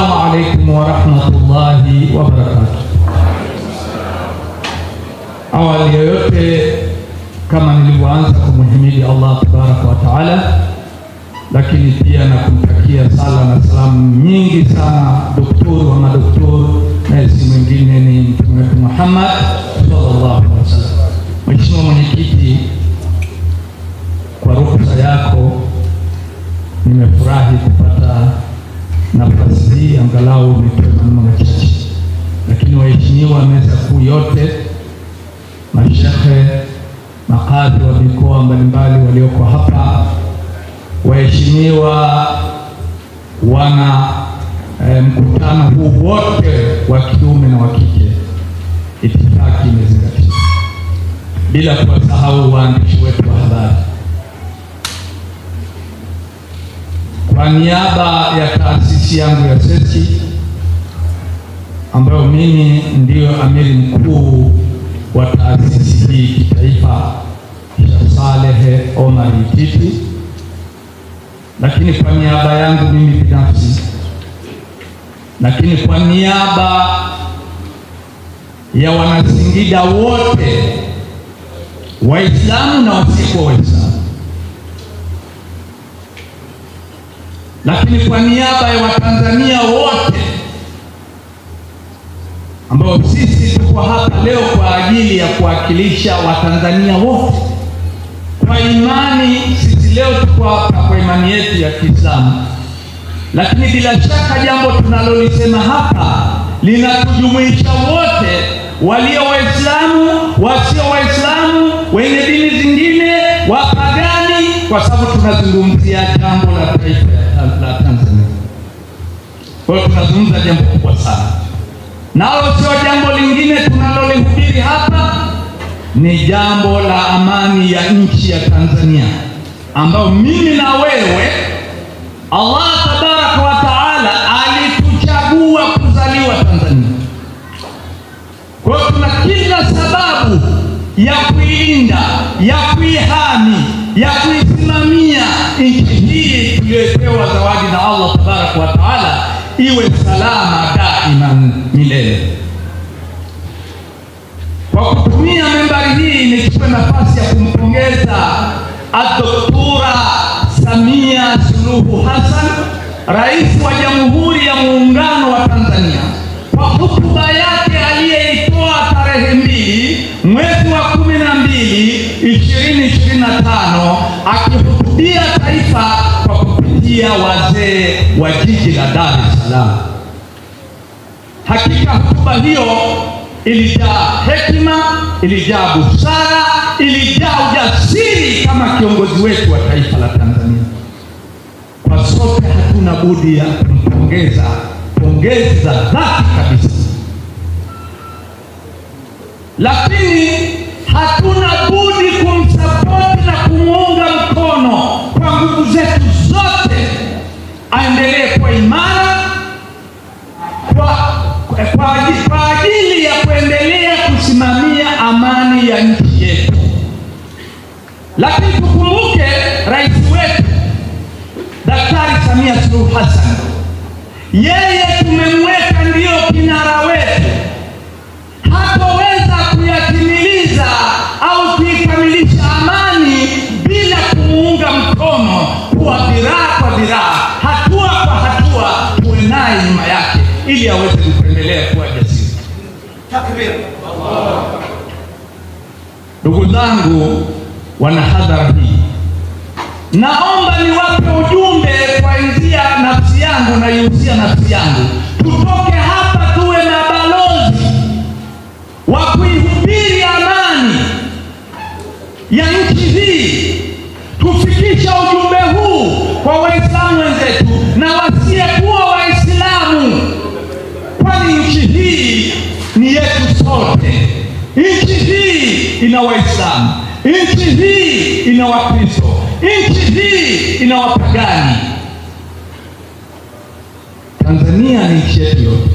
Assalamu alaykum wa rahmatullahi wa barakatuh. Awali yote, kama nilivyoanza kumhimidi Allah tabaraka wa taala, lakini pia na kumtakia sala na salamu nyingi sana daktari wa madaktari na si mwingine ni Mtume Muhammad sallallahu alaihi wasallam. Mheshimiwa Mwenyekiti, kwa ruhusa yako nimefurahi kupata nafasi hii angalau nitoe maneno machache. Lakini waheshimiwa meza kuu yote, mashehe, makadhi wa mikoa mbalimbali walioko hapa, waheshimiwa wana mkutano huu wote wa kiume na wa kike, itifaki imezingatiwa, bila kuwasahau waandishi wetu wa habari. Kwa niaba ya taasisi yangu ya SESI, ambayo mimi ndio amiri mkuu wa taasisi hii kitaifa, Sheikh Saleh Omar Titi, lakini kwa niaba yangu mimi binafsi, lakini kwa niaba ya Wanasingida wote, Waislamu na wasiokuwa Waislamu, lakini kwa niaba ya Watanzania wote ambao sisi tuko hapa leo kwa ajili ya kuwakilisha Watanzania wote kwa imani. Sisi leo tuko hapa kwa imani yetu ya Kiislamu, lakini bila shaka jambo tunalolisema hapa linatujumuisha wote, walio Waislamu, wasio Waislamu, wenye dini zingine, wapagani, kwa sababu tunazungumzia jambo la taifa la Tanzania. Kwa hiyo tunazungumza jambo kubwa sana, nalo sio jambo lingine tunalolihubiri hapa, ni jambo la amani ya nchi ya Tanzania, ambao mimi na wewe Allah tabaraka wa taala alituchagua kuzaliwa Tanzania. Kwa hiyo tuna kila sababu ya kuilinda, ya kuihami, ya kuisimamia nchi hii tuliyopewa zawadi na Allah tabaraka wa taala iwe salama daima milele. Kwa kutumia membari hii nichukue nafasi ya kumpongeza Dr. Samia Suluhu Hassan, Rais wa Jamhuri ya Muungano wa Tanzania, kwa hotuba yake aliyeitoa tarehe 2 mwezi wa 12 2025, akihutubia taifa kwa kupitia wazee wa jiji la Dar es Salaam. Hakika hotuba hiyo ilijaa hekima, ilijaa busara, ilijaa ujasiri kama kiongozi wetu wa taifa la Tanzania. Kwa sote hatuna budi ya kumpongeza, pongezi za dhati kabisa. Lakini hatuna budi kumsapoti na kumuunga mkono kwa nguvu zetu zote, aendelee kwa imara kwa ajili ya kuendelea kusimamia amani ya nchi yetu. Lakini tukumbuke rais wetu Daktari Samia Suluhu Hassan, yeye tumemweka ndio kinara wetu, hatoweza kuyatimiliza au kuikamilisha amani bila kumuunga mkono kwa dhiraa kwa dhiraa, hatua kwa hatua, tuwe naye nyuma yake ili aweze kuendelea kuwa jasiri. Takbir! Ndugu zangu wanahadhara hii, naomba niwape ujumbe kuanzia nafsi yangu na yuhusia nafsi yangu. Tutoke hapa tuwe na balozi wa kuihubiri amani ya nchi hii, tufikisha ujumbe huu kwa Waislamu wenzetu na wasiyekuwa Waislamu, kwani nchi hii ni yetu sote. Nchi hii ina Waislamu, nchi hii ina Wakristo, nchi hii ina wapagani. Tanzania ni nchi yetu yote.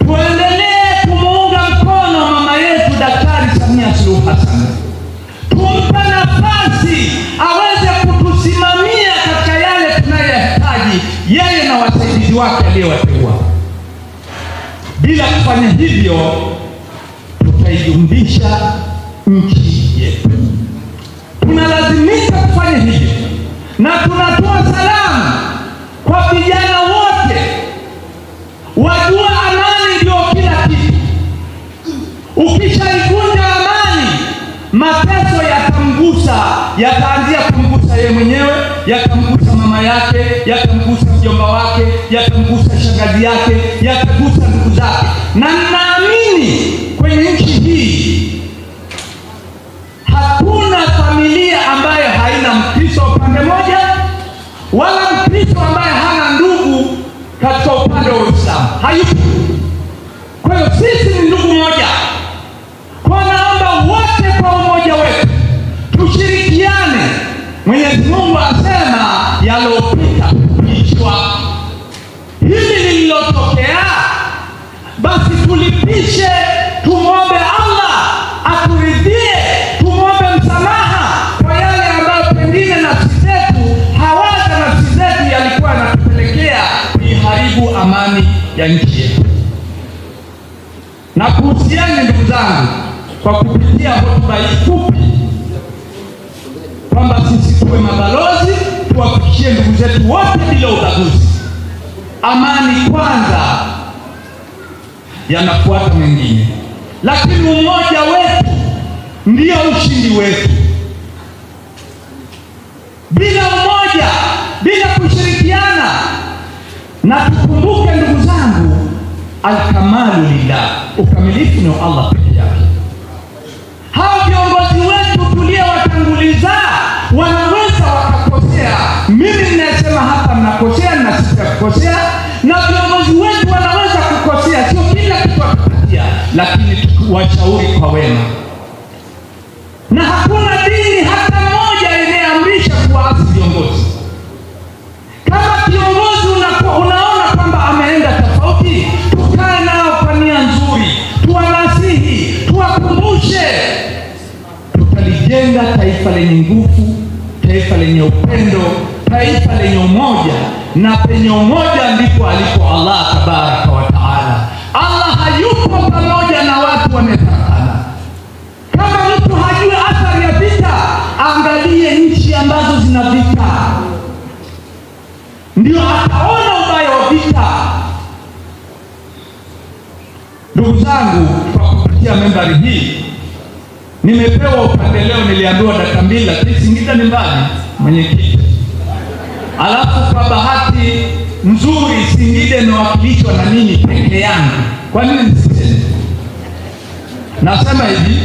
Tuendelee kumuunga mkono mama yetu Daktari Samia Suluhu Hassan, tumpe nafasi aweze kutusimamia katika yale tunayohitaji na wasaidizi wake aliyowateua. Bila kufanya hivyo, tutaijumbisha nchi yetu. Tunalazimika kufanya hivyo, na tunatoa salamu kwa vijana wote. Wajua amani ndio kila kitu. Ukishaivunja amani, mateso yataanzia kumgusa yeye mwenyewe, yatamgusa mama yake, yatamgusa mjomba wake, yatamgusa shangazi yake, yatagusa ndugu zake. Na naamini kwenye nchi hii hakuna familia ambayo haina Mkristo upande moja, wala Mkristo ambaye hana ndugu katika upande wa Uislamu. Hayupo. Kwa hiyo sisi ni ndugu moja. Kwa naomba wote kwa umoja wetu tushirikiane. Mwenyezi Mungu asema yalopita kuishwa. Hili lililotokea basi tulipishe, tumwombe Allah aturidhie, tumwombe msamaha kwa yale ambayo pengine nafsi zetu, hawaza nafsi zetu yalikuwa yanatupelekea kuiharibu amani ya nchi yetu. Na kuhusiana ndugu zangu, kwa kupitia hotuba hii fupi, kwamba sisi tuwe mabalozi, tuwafikishie ndugu zetu wote bila ubaguzi. Amani kwanza, yanafuata mengine, lakini umoja wetu ndio ushindi wetu. Bila umoja, bila kushirikiana, na tukumbuke ndugu zangu, al-kamalu lillah, ukamilifu ni Allah pekee yake. Hao viongozi wetu tuliowatanguliza wanaweza wakakosea. Mimi ninasema hapa mnakosea na sisi tukosea, na viongozi wetu wanaweza kukosea, sio kila kitu watapatia, lakini tuwashauri kwa wema. Na hakuna dini hata moja inayoamrisha kuasi viongozi. Kama kiongozi unaona kwamba ameenda tofauti, tukae nao kwa nia nzuri, tuwanasihi, tuwakumbushe. Tutalijenga taifa lenye nguvu, taifa lenye upendo, taifa lenye umoja. Na penye umoja ndipo alipo Allah tabaraka wa taala. Allah hayupo pamoja na watu wametakana. Kama mtu hajui athari ya vita, angalie nchi ambazo zina vita, ndio ataona ubaya wa vita. Ndugu zangu, kwa kupitia membari hii nimepewa upendeleo. Niliambiwa dakika 2, lakini Singida ni mbali, mwenyekiti. Alafu kwa bahati nzuri Singida imewakilishwa na mimi peke yangu. Kwa nini nisiseme? Nasema hivi,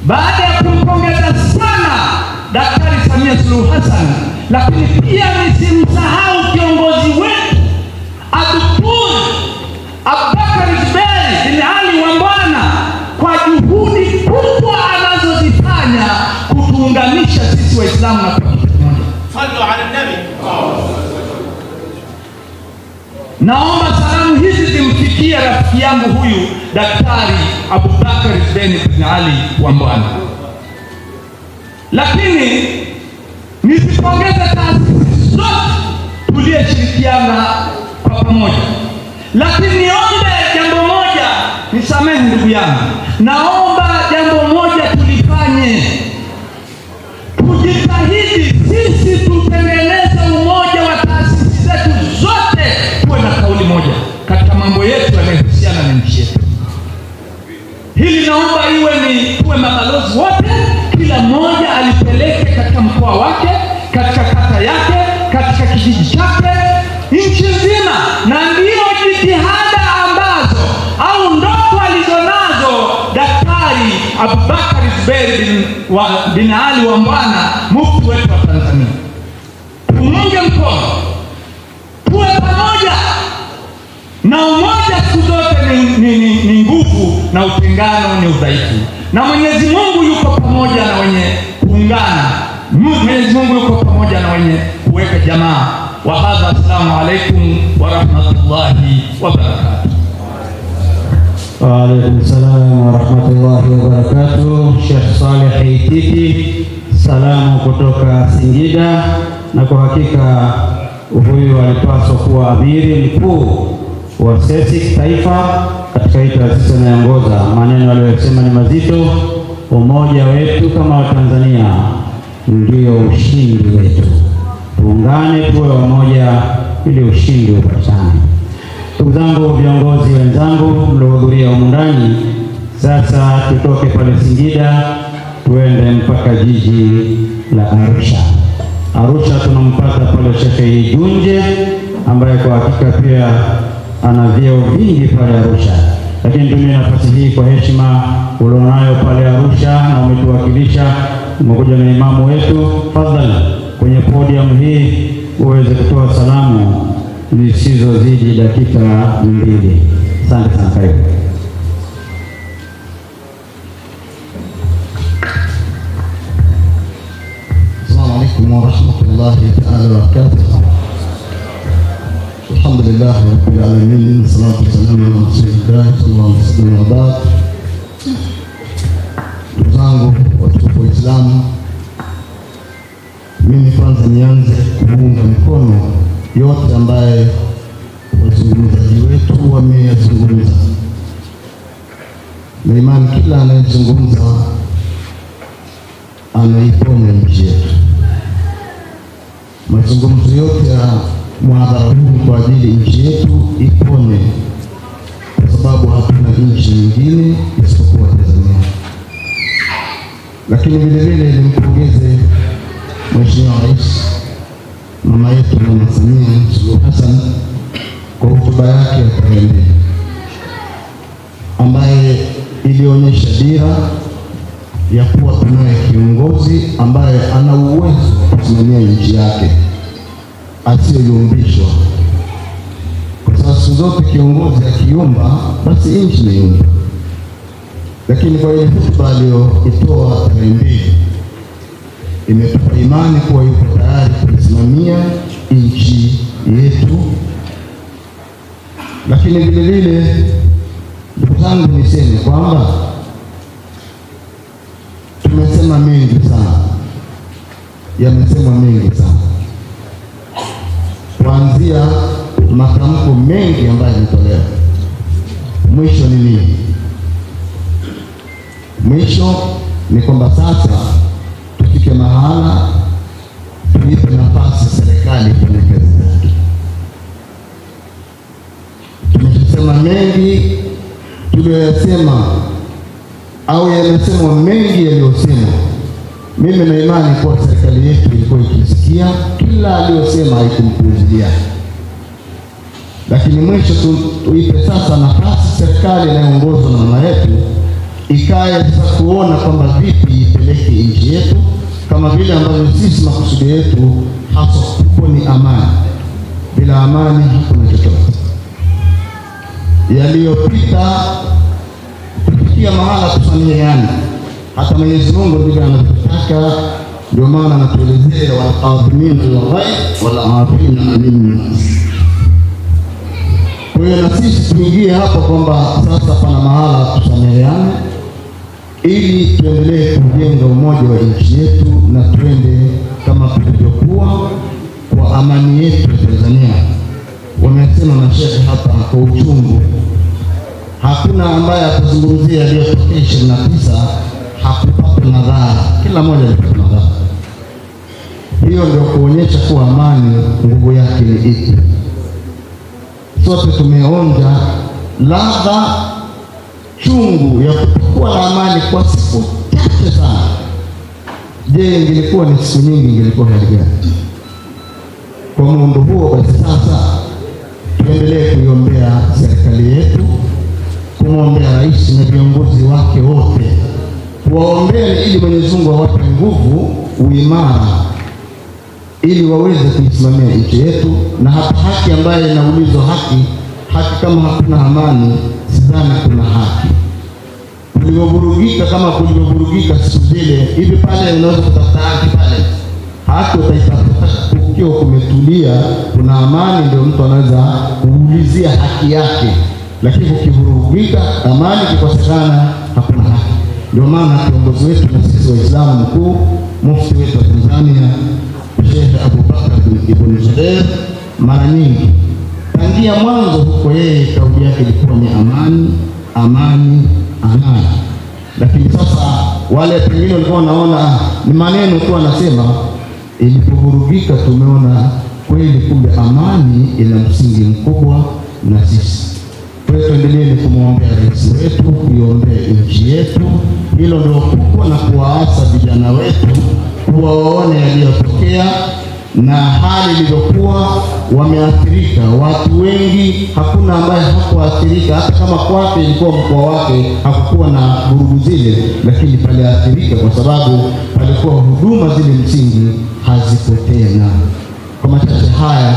baada ya kumpongeza sana Daktari Samia Suluhu Hassan, lakini pia nisimsahau kiongozi wetu Dr. Abubakar Zuberi bin Ali Wambwana kwa juhudi kubwa anazozifanya kutuunganisha sisi Waislamu na kwa kitu kimoja. Sallu ala nabi. Naomba salamu hizi zimfikie rafiki yangu huyu Daktari Abubakar Zuberi bin Ali Wambwana. Lakini nisipongeze taasisi zote tulioshirikiana kwa pamoja. Lakini niombe jambo moja, nisamehe ndugu yangu. Naomba jambo moja tulifanye. Tujitahidi sisi tutengeneze umoja wa taasisi zetu zote, tuwe na kauli moja katika mambo yetu yanayohusiana na nchi yetu. Hili naomba iwe ni tuwe mabalozi wote, kila mmoja alipeleke katika mkoa wake, katika kata yake, katika kijiji chake, nchi nzima. Na ndio jitihada ambazo au ndoto alizonazo Daktari Abubakar Zuberi bin Ali Wambwana, mufti wetu wa Tanzania. Tumunge mkono, tuwe pamoja. Na umoja siku zote ni nguvu, na utengano ni udhaifu. Na Mwenyezi Mungu yuko pamoja na wenye kuungana. Mwenyezi Mungu yuko pamoja na wenye kuweka jamaa. Wa hadha, assalamu alaikum wa rahmatullahi wa barakatuh. Wa alaikum salam wa rahmatullahi wa barakatuh. Sheikh Saleh Itiki, salamu kutoka Singida. Na kwa hakika huyu alipaswa kuwa amiri mkuu wa SESIC taifa katika hii taasisi anayoongoza. Maneno aliyosema ni mazito. Umoja wetu kama Watanzania ndio ushindi wetu. Tuungane, tuwe wamoja ili ushindi upatikane. Ndugu zangu, viongozi wenzangu mliohudhuria humu ndani, sasa tutoke pale Singida tuende mpaka jiji la Arusha. Arusha tunampata pale Sheikh Junje ambaye kwa hakika pia ana vyeo vingi pale Arusha. Lakini tumie nafasi hii kwa heshima ulionayo pale Arusha na umetuwakilisha, umekuja na imamu wetu, fadhali kwenye podium hii uweze kutoa salamu zisizozidi dakika 2. Asante sana, karibu. Assalamu alaykum wa rahmatullahi ta'ala wa barakatuh. Alhamdulillah rabbil alamin, salatu wassalamu ala rasulillah sallallahu alaihi wasallam wa ba'd. Ndugu zangu watukufu wa Islam, mimi kwanza nianze kuunga mkono yote ambaye wazungumzaji wetu wameyazungumza. Na imani kila anayezungumza anaiponya nchi yetu. Mazungumzo yote ya muhadhara huu kwa ajili nchi yetu ipone, kwa sababu hatuna nchi nyingine isipokuwa Tanzania. Lakini vile vile nimpongeze Mheshimiwa Rais mama yetu Mama Samia Suluhu Hassan kwa hotuba yake ya tarehe 2 ambaye ilionyesha dira ya kuwa tunaye kiongozi ambaye ana uwezo wa kusimamia nchi yake asiyoyumbishwa. Kwa sababu siku zote kiongozi akiyumba basi nchi inayumba. Lakini kwa ile hotuba aliyoitoa tarehe 2 imetupa imani kuwa yuko tayari kusimamia nchi yetu. Lakini vile vile ndugu zangu, niseme kwamba tumesema mengi sana, yamesemwa mengi sana, kuanzia matamko mengi ambayo yametolewa. Mwisho ni nini? Mwisho ni kwamba sasa tufike mahala tuipe nafasi serikali kufanya kazi zake. Tumesema mengi tuliyosema au yamesemwa mengi yaliyosemwa. Mimi na imani kwa serikali yetu ilikuwa ikisikia kila aliyosema, haikumpuuzilia. Lakini mwisho tuipe sasa nafasi serikali inayoongozwa na mama yetu ikae sasa kuona kwamba vipi ipeleke nchi yetu, kama vile ambavyo sisi makusudi yetu hasa kubwa ni amani. Bila amani hakuna chochote. Yaliyopita tufikia mahala tusameheane. Hata Mwenyezi Mungu ndiye anataka, ndio maana anatuelezea wal-afina al-ghaib wal-afina 'anil nas. Kwa hiyo na sisi tuingie hapo kwamba sasa pana mahala tusameheane ili tuendelee kujenga umoja wa nchi yetu na tuende kama tulivyokuwa kwa amani yetu ya Tanzania. Wamesema na Sheikh hapa kwa uchungu, hakuna ambaye atazungumzia aliyotokea 29 hakupata madhara, kila mmoja alipata madhara. Hiyo ndio kuonyesha kuwa amani nguvu yake ni ipi. Sote tumeonja ladha chungu ya kutokuwa na amani kwa siku chache sana. Je, ingilikuwa ni siku nyingi ingilikuwa hali gani? Kwa muundo huo basi sasa tuendelee kuiombea serikali yetu, kumwombea rais na viongozi wake wote, kuwaombea ili Mwenyezi Mungu awape nguvu, uimara, ili waweze kuisimamia nchi yetu. Na hata haki ambayo inaulizwa haki kama hakuna amani, sidhani kuna haki. Kulivyovurugika kama kulivyovurugika siku zile, hivi pale unaweza kutafuta haki pale? Haki utaitafuta ukiwa kumetulia, kuna amani, ndio mtu anaweza kuulizia haki yake. Lakini ukivurugika, amani ikikosekana, hakuna haki. Ndio maana kiongozi wetu na sisi Waislamu mkuu, mufti wetu wa Tanzania Sheikh Abubakar ibn Zubair mara nyingi tangia mwanzo huko yeye kauli yake ilikuwa ni amani, amani, amani. Lakini sasa wale pengine walikuwa wanaona ni maneno tu anasema, ilipovurugika tumeona kweli kumbe amani ina msingi mkubwa na sisi. Kwa hiyo tuendelee kumwombea rais wetu, kuiombea nchi yetu. Hilo ndio kubwa, na kuwaasa vijana wetu kuwaone yaliyotokea na hali ilivyokuwa. Wameathirika watu wengi, hakuna ambaye hakuathirika. Hata kama kwake ilikuwa mkoa wake hakukuwa na vurugu zile, lakini paliathirika kwa sababu palikuwa huduma zile msingi hazipo tena. Kwa machache haya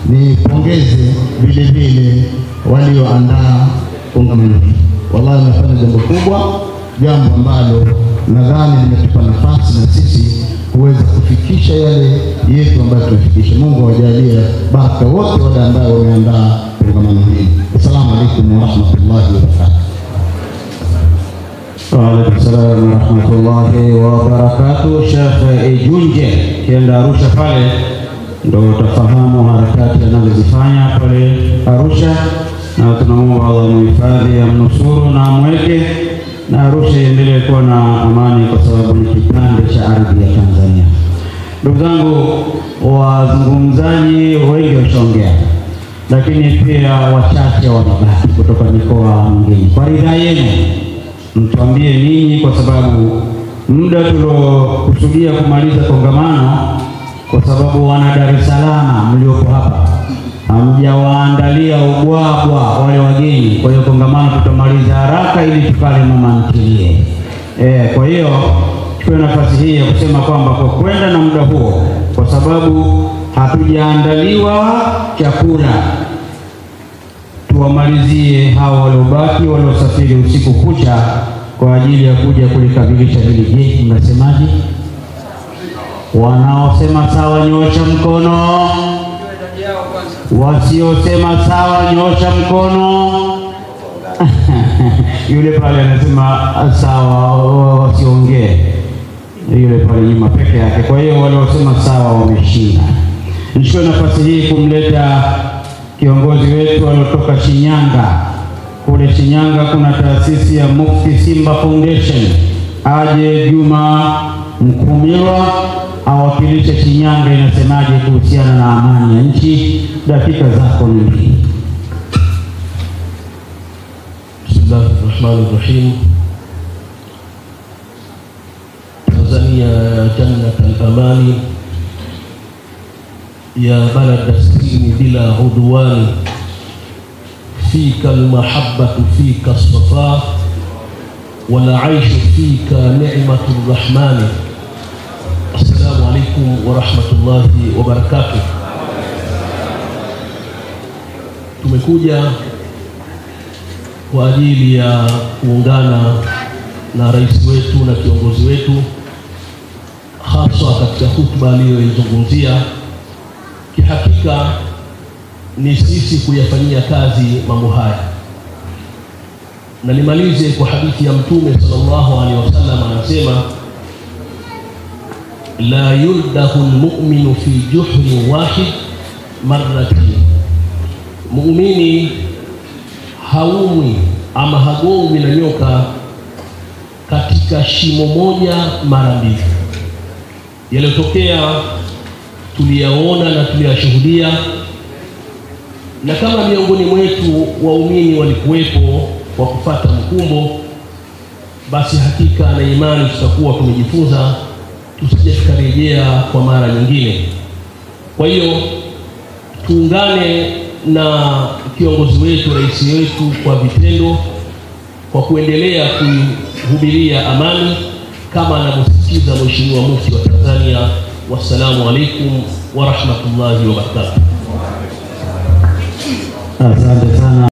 ni pongeze vile vile walioandaa kongamano. Wallahi wamefanya jambo kubwa, jambo ambalo nadhani limetupa nafasi na sisi kuweza kufikisha yale yetu ambayo tunafikisha. Mungu awajalie baraka wote wale ambao wameandaa kongamano hili. Assalamu alaykum wa rahmatullahi wa barakatuh. Wa alaykum salaam wa rahmatullahi wa barakatuh. Sheikh Ijunje kienda Arusha pale ndio utafahamu harakati anazozifanya pale Arusha, na tunamuomba Allah muhifadhi, amnusuru na amweke, na Arusha iendelee kuwa na amani kwa sababu ni kipande cha ardhi ya Tanzania. Ndugu zangu, wazungumzaji wengi washaongea, lakini pia wachache wamebaki kutoka mikoa mingine. Kwa ridhaa yenu mtuambie ninyi, kwa sababu muda tuliokusudia kumaliza kongamano, kwa sababu wana Dar es Salaam mliopo hapa hamjawaandalia ubwabwa wale wageni. Kwa hiyo kongamano tutamaliza haraka ili tukale mama ntilie. Kwa hiyo chukue nafasi hii ya kusema kwamba kwa kwenda na muda huo, kwa sababu hatujaandaliwa chakula, tuwamalizie hao waliobaki waliosafiri usiku kucha kwa ajili ya kuja kulikamilisha hili. Je, mnasemaje? Wanaosema sawa nyosha mkono, wasiosema sawa nyosha mkono. Yule pale anasema sawa, wasiongee. Yule pale nyuma peke yake. Kwa hiyo waliosema sawa wameshinda. Nichukue nafasi hii kumleta kiongozi wetu aliotoka Shinyanga. Kule Shinyanga kuna taasisi ya Mufti Simba Foundation. Aje Juma Mkumilwa awakilishe Shinyanga inasemaje kuhusiana na amani ya nchi. Dakika zako ni mbili. Bismillahirrahmanirrahim. Tanzania jannat al-amani ya balad as-silmi bila udwani, fika al-mahabbatu fika as-safa wal 'aishu fika ni'matu ar-rahmani. Assalamu alaykum wa rahmatullahi wa barakatuh. Tumekuja kwa ajili ya kuungana na rais wetu na kiongozi wetu, hasa katika hutuba aliyoizungumzia. Kihakika ni sisi kuyafanyia kazi mambo haya, na nimalize kwa hadithi ya Mtume sallallahu alaihi wasallam, anasema la yuldahu almu'minu fi juhrin wahid marratayn. Muumini haumwi ama hagongwi na nyoka katika shimo moja mara mbili. Yaliyotokea tuliyaona na tuliyashuhudia, na kama miongoni mwetu waumini walikuwepo wa kufuata mkumbo, basi hakika na imani tutakuwa tumejifunza, tusije tukarejea kwa mara nyingine. Kwa hiyo tuungane na kiongozi wetu, rais wetu, kwa vitendo, kwa kuendelea kuhubiria amani kama anavyosisitiza Mheshimiwa Mufti wa Tanzania. Wassalamu alaikum wa rahmatullahi wa barakatuh. Asante sana.